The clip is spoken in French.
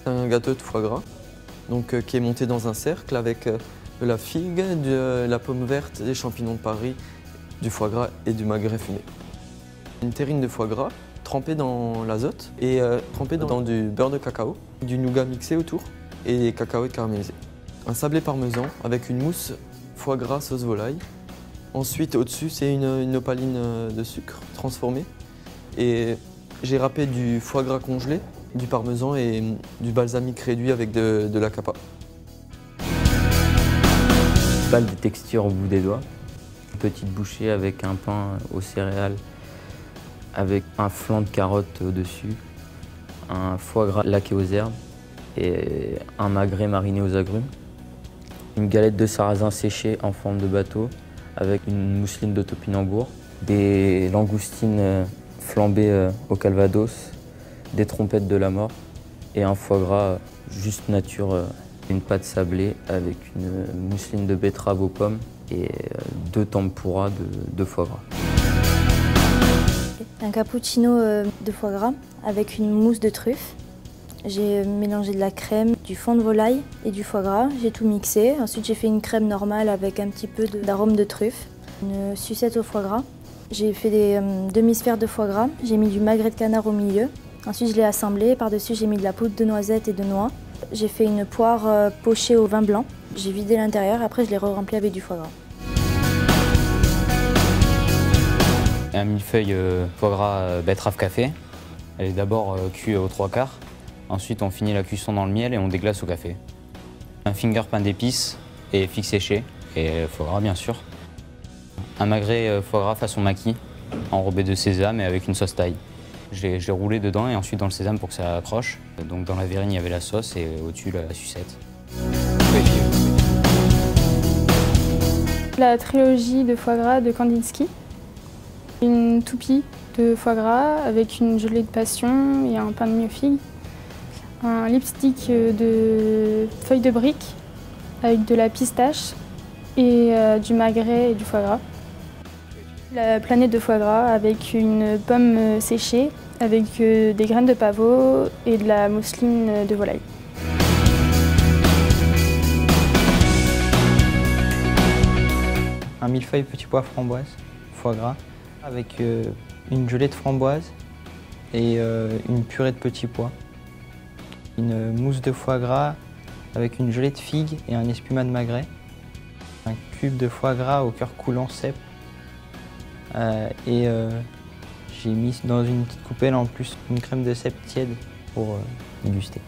Un gâteau de foie gras qui est monté dans un cercle avec de la figue, de la pomme verte, des champignons de Paris, du foie gras et du magret fumé. Une terrine de foie gras trempée dans l'azote et trempée dans du beurre de cacao, du nougat mixé autour et des cacahuètes caramélisées. Un sablé parmesan avec une mousse foie gras sauce volaille. Ensuite, au-dessus, c'est une opaline de sucre transformée. Et j'ai râpé du foie gras congelé, du parmesan et du balsamique réduit avec de la capa. Balle de texture au bout des doigts. Une petite bouchée avec un pain aux céréales, avec un flanc de carotte au-dessus, un foie gras laqué aux herbes et un magret mariné aux agrumes. Une galette de sarrasin séchée en forme de bateau avec une mousseline de topinambour, des langoustines flambées au calvados, des trompettes de la mort et un foie gras juste nature, une pâte sablée avec une mousseline de betterave aux pommes et 2 tempura de foie gras. Un cappuccino de foie gras avec une mousse de truffe. J'ai mélangé de la crème, du fond de volaille et du foie gras. J'ai tout mixé. Ensuite, j'ai fait une crème normale avec un petit peu d'arôme de truffe. Une sucette au foie gras. J'ai fait des demi-sphères de foie gras. J'ai mis du magret de canard au milieu. Ensuite, je l'ai assemblé. Par-dessus, j'ai mis de la poudre de noisette et de noix. J'ai fait une poire pochée au vin blanc. J'ai vidé l'intérieur. Après, je l'ai re-rempli avec du foie gras. Un millefeuille foie gras betterave café. Elle est d'abord cuite aux 3/4. Ensuite, on finit la cuisson dans le miel et on déglace au café. Un finger pain d'épices et figue séché, et foie gras bien sûr. Un magret foie gras façon maquis, enrobé de sésame et avec une sauce thaï. J'ai roulé dedans et ensuite dans le sésame pour que ça accroche. Donc dans la verrine, il y avait la sauce et au-dessus, la sucette. La trilogie de foie gras de Kandinsky. Une toupie de foie gras avec une gelée de passion et un pain de mie aux figues. Un lipstick de feuilles de brique avec de la pistache et du magret et du foie gras. La planète de foie gras avec une pomme séchée, avec des graines de pavot et de la mousseline de volaille. Un millefeuille petit pois framboise, foie gras, avec une gelée de framboise et une purée de petits pois. Une mousse de foie gras avec une gelée de figues et un espuma de magret. Un cube de foie gras au cœur coulant cèpe. J'ai mis dans une petite coupelle en plus une crème de cèpe tiède pour déguster.